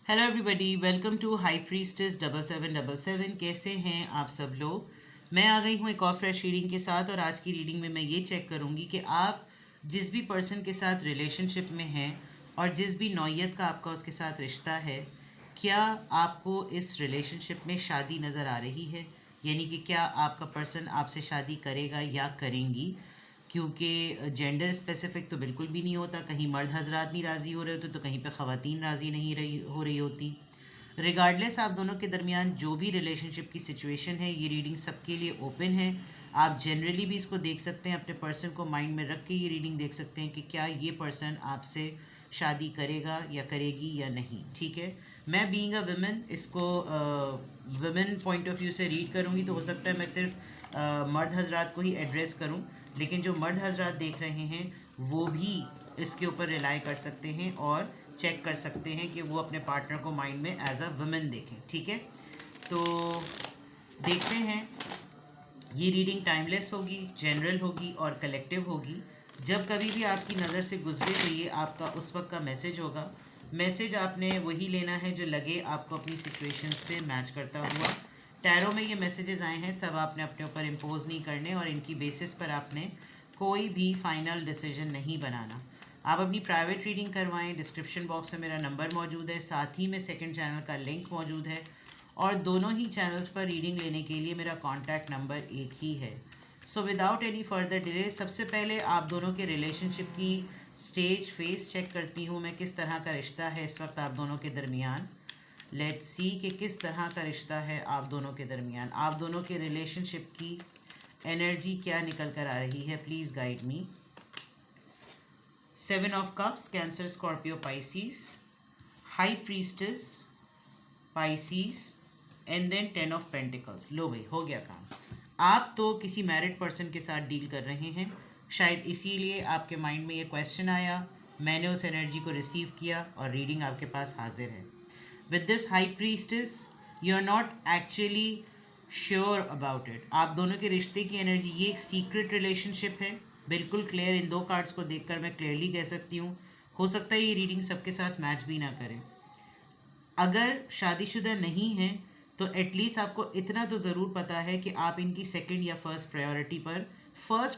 Hello everybody, welcome to high priestess 7777। कैसे हैं आप सब लोग। मैं आ गई हूँ एक और फ्रेश रीडिंग के साथ, और आज की रीडिंग में मैं ये चेक करूँगी कि आप जिस भी पर्सन के साथ रिलेशनशिप में हैं और जिस भी नौयत का आपका उसके साथ रिश्ता है, क्या आपको इस रिलेशनशिप में शादी नज़र आ रही है, यानी कि क्या आपका पर्सन आपसे शादी करेगा या करेंगी। क्योंकि जेंडर स्पेसिफिक तो बिल्कुल भी नहीं होता, कहीं मर्द हजरात नहीं राज़ी हो रहे होते तो कहीं पे ख़वातीन राज़ी नहीं रही होती। रिगार्डलेस आप दोनों के दरमियान जो भी रिलेशनशिप की सिचुएशन है, ये रीडिंग सबके लिए ओपन है। आप जनरली भी इसको देख सकते हैं, अपने पर्सन को माइंड में रख के ये रीडिंग देख सकते हैं कि क्या ये पर्सन आपसे शादी करेगा या करेगी या नहीं। ठीक है, मैं बीइंग अ वुमेन इसको वुमेन पॉइंट ऑफ व्यू से रीड करूँगी, तो हो सकता है मैं सिर्फ मर्द हजरात को ही एड्रेस करूँ, लेकिन जो मर्द हजरात देख रहे हैं वो भी इसके ऊपर रिलाई कर सकते हैं और चेक कर सकते हैं कि वो अपने पार्टनर को माइंड में एज अ वुमेन देखें। ठीक है, तो देखते हैं। ये रीडिंग टाइमलेस होगी, जनरल होगी और कलेक्टिव होगी। जब कभी भी आपकी नज़र से गुजरे तो ये आपका उस वक्त का मैसेज होगा। मैसेज आपने वही लेना है जो लगे आपको अपनी सिचुएशन से मैच करता हुआ। टैरो में ये मैसेजेस आए हैं, सब आपने अपने ऊपर इम्पोज नहीं करने और इनकी बेसिस पर आपने कोई भी फाइनल डिसीजन नहीं बनाना। आप अपनी प्राइवेट रीडिंग करवाएं। डिस्क्रिप्शन बॉक्स में मेरा नंबर मौजूद है, साथ ही में सेकंड चैनल का लिंक मौजूद है, और दोनों ही चैनल्स पर रीडिंग लेने के लिए मेरा कॉन्टैक्ट नंबर एक ही है। So without any further delay, सबसे पहले आप दोनों के रिलेशनशिप की स्टेज फेस चेक करती हूँ मैं, किस तरह का रिश्ता है इस वक्त आप दोनों के दरमियान। लेट्स सी कि किस तरह का रिश्ता है आप दोनों के दरमियान। आप दोनों के रिलेशनशिप की एनर्जी क्या निकल कर आ रही है, please guide me. 7 of cups, Cancer, Scorpio, Pisces, high priestess, Pisces, and then 10 of pentacles. लो भाई, हो गया काम। आप तो किसी मैरिड पर्सन के साथ डील कर रहे हैं, शायद इसीलिए आपके माइंड में ये क्वेश्चन आया। मैंने उस एनर्जी को रिसीव किया और रीडिंग आपके पास हाजिर है। With this high priestess, you are not actually sure about it. आप दोनों के रिश्ते की एनर्जी, ये एक सीक्रेट रिलेशनशिप है, बिल्कुल क्लियर। इन दो कार्ड्स को देखकर मैं क्लियरली कह सकती हूँ। हो सकता है ये रीडिंग सबके साथ मैच भी ना करे। अगर शादीशुदा नहीं हैं तो एटलीस्ट आपको इतना तो ज़रूर पता है कि आप इनकी सेकंड या फर्स्ट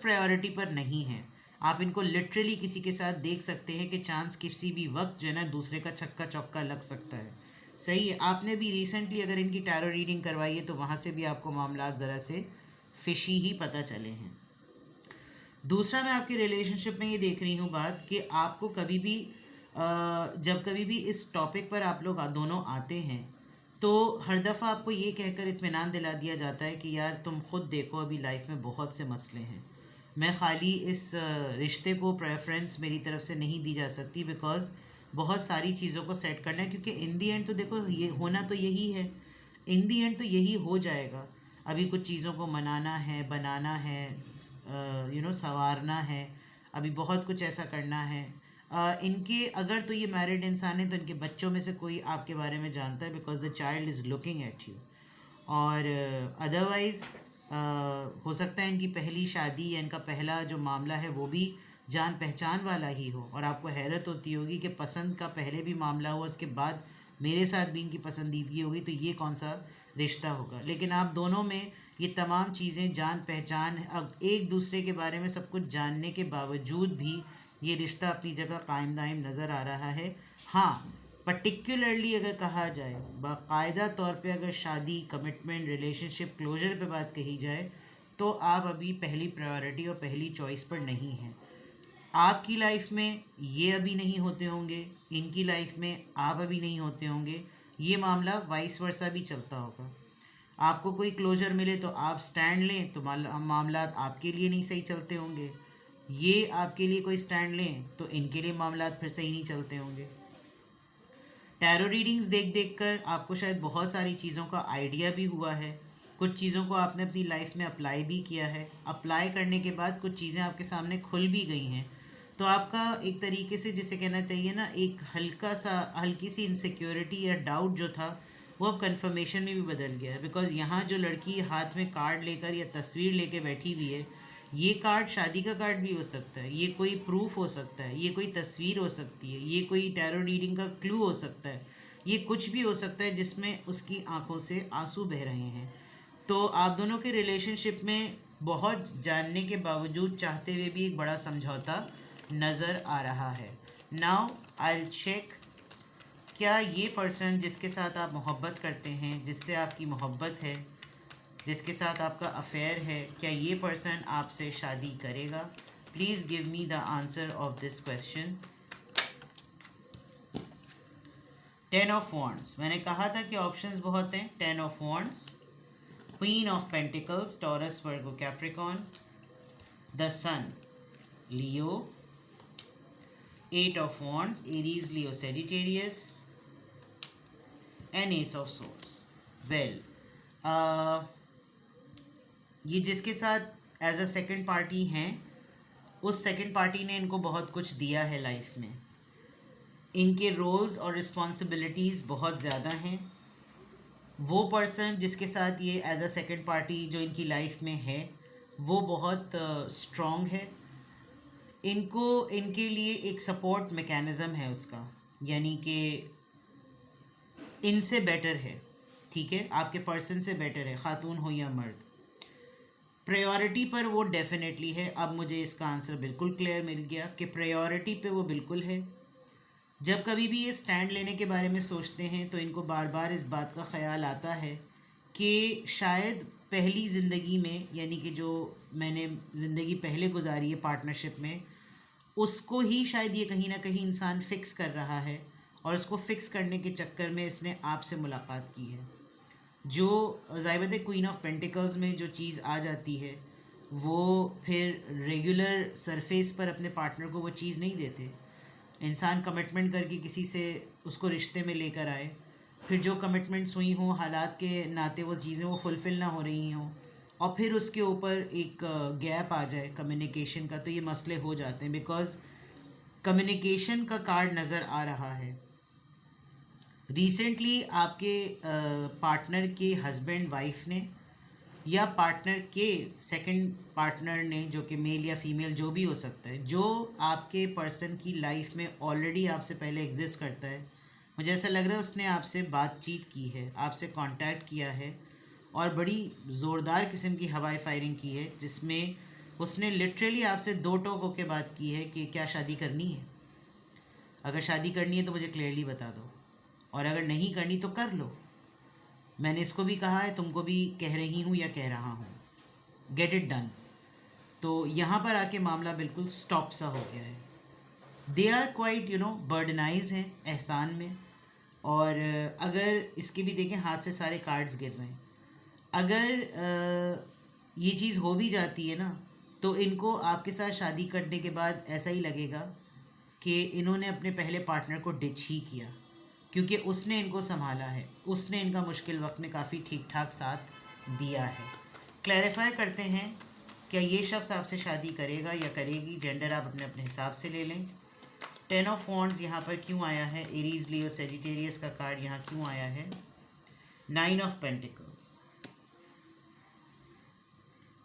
प्रायोरिटी पर नहीं हैं। आप इनको लिटरली किसी के साथ देख सकते हैं कि चांस किसी भी वक्त जो है ना दूसरे का छक्का चौका लग सकता है। सही है, आपने भी रिसेंटली अगर इनकी टैरो रीडिंग करवाई है तो वहाँ से भी आपको मामला ज़रा से फिशी ही पता चले हैं। दूसरा, मैं आपके रिलेशनशिप में ये देख रही हूँ बात कि आपको कभी भी जब कभी भी इस टॉपिक पर आप लोग दोनों आते हैं तो हर दफ़ा आपको ये कहकर इत्मीनान दिला दिया जाता है कि यार तुम खुद देखो, अभी लाइफ में बहुत से मसले हैं। मैं खाली इस रिश्ते को प्रेफरेंस मेरी तरफ से नहीं दी जा सकती, बिकॉज़ बहुत सारी चीज़ों को सेट करना है। क्योंकि इन दी एंड तो देखो, ये होना तो यही है, इन दी एंड तो यही हो जाएगा। अभी कुछ चीज़ों को मनाना है, बनाना है, संवारना है, अभी बहुत कुछ ऐसा करना है। इनके अगर तो ये मैरिड इंसान है तो इनके बच्चों में से कोई आपके बारे में जानता है, because the child is looking at you. और अदरवाइज़ हो सकता है इनकी पहली शादी या इनका पहला जो मामला है वो भी जान पहचान वाला ही हो, और आपको हैरत होती होगी कि पसंद का पहले भी मामला हुआ, उसके बाद मेरे साथ भी इनकी पसंदीदगी होगी, तो ये कौन सा रिश्ता होगा। लेकिन आप दोनों में ये तमाम चीज़ें, जान पहचान, अब एक दूसरे के बारे में सब कुछ जानने के बावजूद भी ये रिश्ता अपनी जगह कायम दायम नज़र आ रहा है। हाँ, पर्टिकुलरली अगर कहा जाए, बाकायदा तौर पे अगर शादी, कमिटमेंट, रिलेशनशिप क्लोजर पे बात कही जाए, तो आप अभी पहली प्रायोरिटी और पहली चॉइस पर नहीं हैं। आपकी लाइफ में ये अभी नहीं होते होंगे, इनकी लाइफ में आप अभी नहीं होते होंगे। ये मामला वाइस वर्सा भी चलता होगा। आपको कोई क्लोजर मिले तो आप स्टैंड लें तो मामला आपके लिए नहीं सही चलते होंगे। ये आपके लिए कोई स्टैंड लें तो इनके लिए मामला फिर सही नहीं चलते होंगे। टैरो रीडिंग्स देख देख कर आपको शायद बहुत सारी चीज़ों का आइडिया भी हुआ है, कुछ चीज़ों को आपने अपनी लाइफ में अप्लाई भी किया है। अप्लाई करने के बाद कुछ चीज़ें आपके सामने खुल भी गई हैं, तो आपका एक तरीके से जिसे कहना चाहिए ना, एक हल्की सी इनसिक्योरिटी या डाउट जो था वो अब कंफर्मेशन में भी बदल गया है। बिकॉज़ यहाँ जो लड़की हाथ में कार्ड लेकर या तस्वीर लेके बैठी हुई है, ये कार्ड शादी का कार्ड भी हो सकता है, ये कोई प्रूफ हो सकता है, ये कोई तस्वीर हो सकती है, ये कोई टैरो रीडिंग का क्लू हो सकता है, ये कुछ भी हो सकता है जिसमें उसकी आंखों से आंसू बह रहे हैं। तो आप दोनों के रिलेशनशिप में बहुत जानने के बावजूद चाहते हुए भी एक बड़ा समझौता नज़र आ रहा है। नाउ आई विल चेक, क्या ये पर्सन जिसके साथ आप मोहब्बत करते हैं, जिससे आपकी मोहब्बत है, जिसके साथ आपका अफेयर है, क्या ये पर्सन आपसे शादी करेगा? Please give me the answer of this question. 10 of wands, मैंने कहा था कि ऑप्शंस बहुत हैं। 10 of wands, queen of pentacles, Taurus, Virgo, Capricorn, the sun, Leo, 8 of wands, Aries, Leo, Sagittarius, and ace of swords. Well, ये जिसके साथ as a second party हैं, उस सेकंड पार्टी ने इनको बहुत कुछ दिया है लाइफ में। इनके रोल्स और रिस्पॉन्सिबिलिटीज़ बहुत ज़्यादा हैं। वो पर्सन जिसके साथ ये एज अ सेकंड पार्टी जो इनकी लाइफ में है, वो बहुत स्ट्रॉन्ग है। इनको इनके लिए एक सपोर्ट मैकेनिज़्म है उसका, यानी कि इनसे बेटर है, ठीक है, आपके पर्सन से बेटर है, ख़ातून हो या मर्द। प्रायोरिटी पर वो डेफिनेटली है। अब मुझे इसका आंसर बिल्कुल क्लियर मिल गया कि प्रायोरिटी पे वो बिल्कुल है। जब कभी भी ये स्टैंड लेने के बारे में सोचते हैं तो इनको बार बार इस बात का ख़याल आता है कि शायद पहली ज़िंदगी में, यानी कि जो मैंने ज़िंदगी पहले गुजारी है पार्टनरशिप में, उसको ही शायद ये कहीं ना कहीं इंसान फ़िक्स कर रहा है, और उसको फ़िक्स करने के चक्कर में इसने आपसे मुलाकात की है। जो ज़ाहिर क्वीन ऑफ पेंटिकल्स में जो चीज़ आ जाती है, वो फिर रेगुलर सरफेस पर अपने पार्टनर को वो चीज़ नहीं देते। इंसान कमिटमेंट करके किसी से उसको रिश्ते में लेकर आए, फिर जो कमिटमेंट्स हुई हों, हालात के नाते वो चीज़ें वो फुलफ़िल ना हो रही हों, और फिर उसके ऊपर एक गैप आ जाए कम्युनिकेशन का, तो ये मसले हो जाते हैं। बिकॉज़ कम्युनिकेशन का कार्ड नज़र आ रहा है। रिसेंटली आपके पार्टनर के हस्बैंड वाइफ ने, या पार्टनर के सेकंड पार्टनर ने, जो कि मेल या फीमेल जो भी हो सकता है, जो आपके पर्सन की लाइफ में ऑलरेडी आपसे पहले एग्जिस्ट करता है, मुझे ऐसा लग रहा है उसने आपसे बातचीत की है, आपसे कांटेक्ट किया है, और बड़ी ज़ोरदार किस्म की हवाई फायरिंग की है, जिसमें उसने लिटरली आपसे दो टोक होकर बात की है कि क्या शादी करनी है। अगर शादी करनी है तो मुझे क्लियरली बता दो, और अगर नहीं करनी तो कर लो। मैंने इसको भी कहा है, तुमको भी कह रही हूँ या कह रहा हूँ, गेट इट डन। तो यहाँ पर आके मामला बिल्कुल स्टॉप सा हो गया है। दे आर क्वाइट बर्डनाइज हैं एहसान में। और अगर इसके भी देखें, हाथ से सारे कार्ड्स गिर रहे हैं। अगर ये चीज़ हो भी जाती है ना, तो इनको आपके साथ शादी करने के बाद ऐसा ही लगेगा कि इन्होंने अपने पहले पार्टनर को डिच ही किया, क्योंकि उसने इनको संभाला है, उसने इनका मुश्किल वक्त में काफ़ी ठीक ठाक साथ दिया है। क्लैरिफाई करते हैं, क्या ये शख्स आपसे शादी करेगा या करेगी? जेंडर आप अपने अपने हिसाब से ले लें। 10 ऑफ वॉन्ड्स यहाँ पर क्यों आया है? एरीज, लियो, सेजिटेरियस का कार्ड यहाँ क्यों आया है? 9 ऑफ पेंटिकल्स।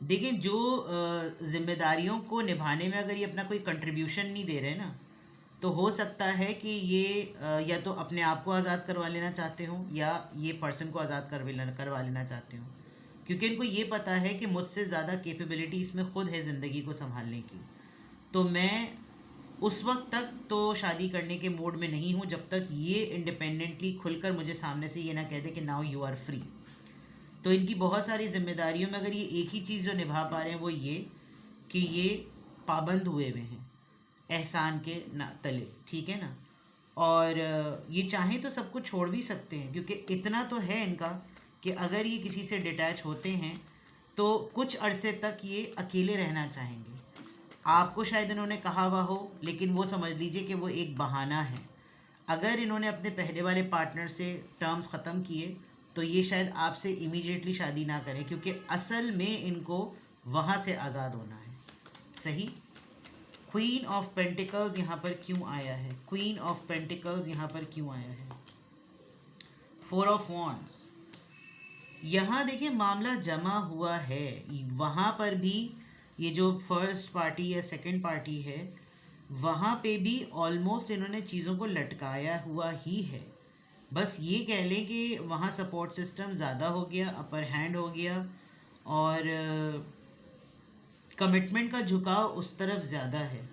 देखिए, जो जिम्मेदारियों को निभाने में अगर ये अपना कोई कंट्रीब्यूशन नहीं दे रहे ना, तो हो सकता है कि ये या तो अपने आप को आज़ाद करवा लेना चाहते हो, या ये पर्सन को आज़ाद करवा लेना चाहते हो, क्योंकि इनको ये पता है कि मुझसे ज़्यादा कैपेबिलिटी इसमें ख़ुद है ज़िंदगी को संभालने की। तो मैं उस वक्त तक तो शादी करने के मूड में नहीं हूँ जब तक ये इंडिपेंडेंटली खुलकर मुझे सामने से ये ना कह दे कि नाउ यू आर फ्री। तो इनकी बहुत सारी जिम्मेदारियों में अगर ये एक ही चीज़ जो निभा पा रहे हैं वो ये कि ये पाबंद हुए हुए हैं एहसान के ना तले, ठीक है ना। और ये चाहें तो सब कुछ छोड़ भी सकते हैं, क्योंकि इतना तो है इनका कि अगर ये किसी से डिटैच होते हैं तो कुछ अरसे तक ये अकेले रहना चाहेंगे। आपको शायद इन्होंने कहा हुआ हो, लेकिन वो समझ लीजिए कि वो एक बहाना है। अगर इन्होंने अपने पहले वाले पार्टनर से टर्म्स ख़त्म किए तो ये शायद आपसे इमीडिएटली शादी ना करें, क्योंकि असल में इनको वहाँ से आज़ाद होना है। सही। क्वीन ऑफ पेंटिकल्स यहाँ पर क्यों आया है? क्वीन ऑफ पेंटिकल्स यहाँ पर क्यों आया है? 4 ऑफ वॉन्ड्स। यहाँ देखिए मामला जमा हुआ है, वहाँ पर भी ये जो फर्स्ट पार्टी या सेकंड पार्टी है वहाँ पे भी ऑलमोस्ट इन्होंने चीज़ों को लटकाया हुआ ही है। बस ये कह लें कि वहाँ सपोर्ट सिस्टम ज़्यादा हो गया, अपर हैंड हो गया, और कमिटमेंट का झुकाव उस तरफ ज़्यादा है।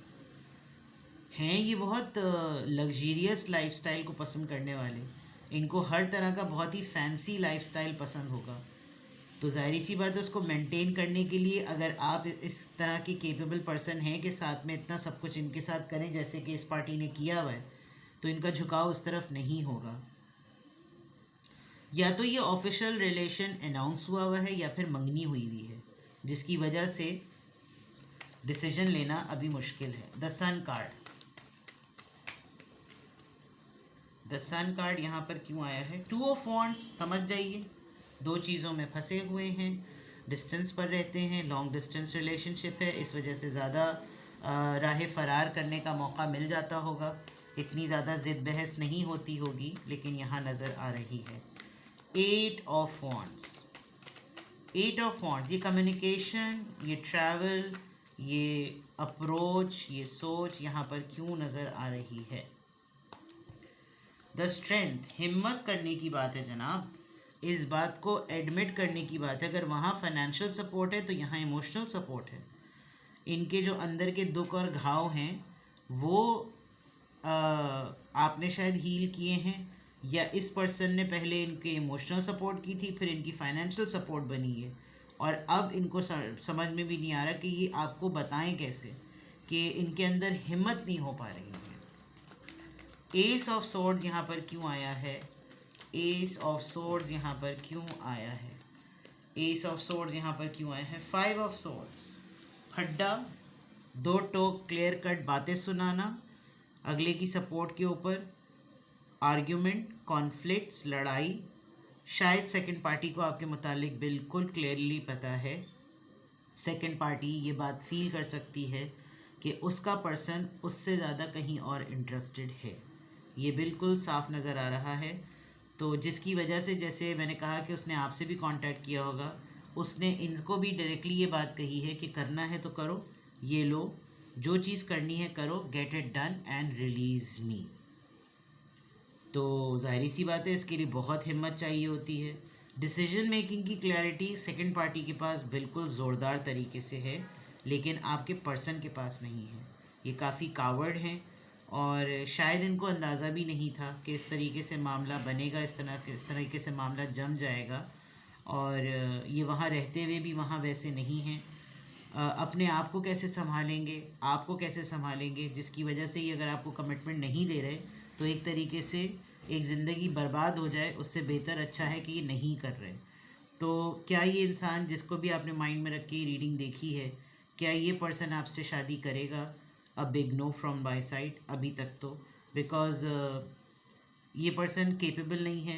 हैं ये बहुत लग्जीरियस लाइफस्टाइल को पसंद करने वाले, इनको हर तरह का बहुत ही फैंसी लाइफस्टाइल पसंद होगा। तो ज़ाहिर सी बात है उसको मेंटेन करने के लिए अगर आप इस तरह के केपेबल पर्सन हैं कि साथ में इतना सब कुछ इनके साथ करें जैसे कि इस पार्टी ने किया हुआ है, तो इनका झुकाव उस तरफ नहीं होगा। या तो ये ऑफिशियल रिलेशन अनाउंस हुआ है या फिर मंगनी हुई हुई है, जिसकी वजह से डिसीजन लेना अभी मुश्किल है। The sun card, the sun card यहाँ पर क्यों आया है? टू ऑफ वॉन्ड्स, समझ जाइए दो चीज़ों में फंसे हुए हैं, डिस्टेंस पर रहते हैं, लॉन्ग डिस्टेंस रिलेशनशिप है, इस वजह से ज़्यादा राह फरार करने का मौका मिल जाता होगा, इतनी ज़्यादा ज़िद बहस नहीं होती होगी, लेकिन यहाँ नज़र आ रही है। Eight of wands, eight of wands, ये कम्युनिकेशन, ये ट्रैवल, ये अप्रोच, ये सोच यहाँ पर क्यों नज़र आ रही है? द स्ट्रेंथ, हिम्मत करने की बात है जनाब, इस बात को एडमिट करने की बात है। अगर वहाँ फाइनेंशियल सपोर्ट है तो यहाँ इमोशनल सपोर्ट है। इनके जो अंदर के दुख और घाव हैं वो आपने शायद हील किए हैं, या इस पर्सन ने पहले इनके इमोशनल सपोर्ट की थी, फिर इनकी फाइनेंशियल सपोर्ट बनी है, और अब इनको समझ में भी नहीं आ रहा कि ये आपको बताएं कैसे, कि इनके अंदर हिम्मत नहीं हो पा रही है। एस ऑफ सोर्ड्स यहाँ पर क्यों आया है? एस ऑफ सोर्ड्स यहाँ पर क्यों आया है? एस ऑफ सोर्ड्स यहाँ पर क्यों आया है? फाइव ऑफ सोर्ड्स, खड्डा, दो टोक क्लियर कट बातें सुनाना, अगले की सपोर्ट के ऊपर आर्ग्यूमेंट, कॉन्फ्लिक्ट्स, लड़ाई। शायद सेकंड पार्टी को आपके मुतालिक बिल्कुल क्लियरली पता है, सेकंड पार्टी ये बात फील कर सकती है कि उसका पर्सन उससे ज़्यादा कहीं और इंटरेस्टेड है, ये बिल्कुल साफ नज़र आ रहा है। तो जिसकी वजह से, जैसे मैंने कहा कि उसने आपसे भी कांटेक्ट किया होगा, उसने इनको भी डायरेक्टली ये बात कही है कि करना है तो करो, ये लो, जो चीज़ करनी है करो, get it done and release me. तो ज़ाहिर सी बात है इसके लिए बहुत हिम्मत चाहिए होती है। डिसीजन मेकिंग की क्लैरिटी सेकंड पार्टी के पास बिल्कुल ज़ोरदार तरीके से है, लेकिन आपके पर्सन के पास नहीं है। ये काफ़ी कावर्ड हैं, और शायद इनको अंदाज़ा भी नहीं था कि इस तरीके से मामला बनेगा, इस तरीके से मामला जम जाएगा, और ये वहाँ रहते हुए भी वहाँ वैसे नहीं हैं। अपने आप को कैसे संभालेंगे, आपको कैसे संभालेंगे, जिसकी वजह से ही अगर आपको कमिटमेंट नहीं दे रहे तो एक तरीके से एक ज़िंदगी बर्बाद हो जाए, उससे बेहतर अच्छा है कि ये नहीं कर रहे। तो क्या ये इंसान जिसको भी आपने माइंड में रख के रीडिंग देखी है, क्या ये पर्सन आपसे शादी करेगा? A big know from my side अभी तक तो, बिकॉज़ ये पर्सन केपेबल नहीं है,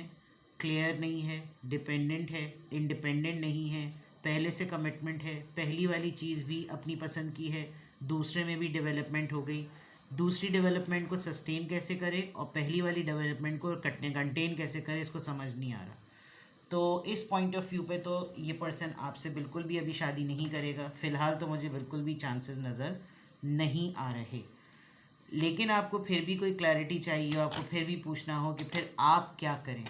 क्लियर नहीं है, डिपेंडेंट है, इंडिपेंडेंट नहीं है, पहले से कमिटमेंट है, पहली वाली चीज़ भी अपनी पसंद की है, दूसरे में भी डेवलपमेंट हो गई, दूसरी डेवलपमेंट को सस्टेन कैसे करे और पहली वाली डेवलपमेंट को कंटेन कैसे करे, इसको समझ नहीं आ रहा। तो इस पॉइंट ऑफ व्यू पे तो ये पर्सन आपसे बिल्कुल भी अभी शादी नहीं करेगा। फ़िलहाल तो मुझे बिल्कुल भी चांसेस नज़र नहीं आ रहे। लेकिन आपको फिर भी कोई क्लैरिटी चाहिए हो, आपको फिर भी पूछना हो कि फिर आप क्या करें,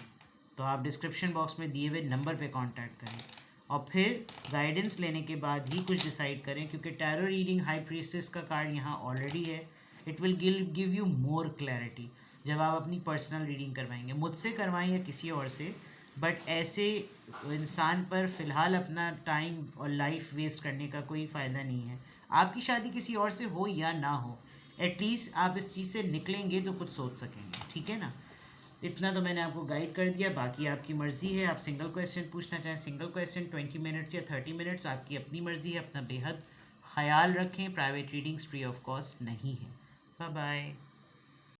तो आप डिस्क्रिप्शन बॉक्स में दिए हुए नंबर पे कांटेक्ट करें, और फिर गाइडेंस लेने के बाद ही कुछ डिसाइड करें, क्योंकि टैरो रीडिंग हाई प्रीस्टेस का कार्ड यहाँ ऑलरेडी है। It will give you more clarity जब आप अपनी पर्सनल रीडिंग करवाएंगे, मुझसे करवाएं या किसी और से, बट ऐसे इंसान पर फ़िलहाल अपना टाइम और लाइफ वेस्ट करने का कोई फ़ायदा नहीं है। आपकी शादी किसी और से हो या ना हो, एटलीस्ट आप इस चीज़ से निकलेंगे तो कुछ सोच सकेंगे, ठीक है ना? इतना तो मैंने आपको गाइड कर दिया, बाकी आपकी मर्ज़ी है। आप सिंगल क्वेश्चन पूछना चाहें सिंगल क्वेश्चन, 20 मिनट्स या 30 मिनट्स, आपकी अपनी मर्ज़ी है। अपना बेहद ख्याल रखें। Private readings free of cost नहीं है। Bye bye.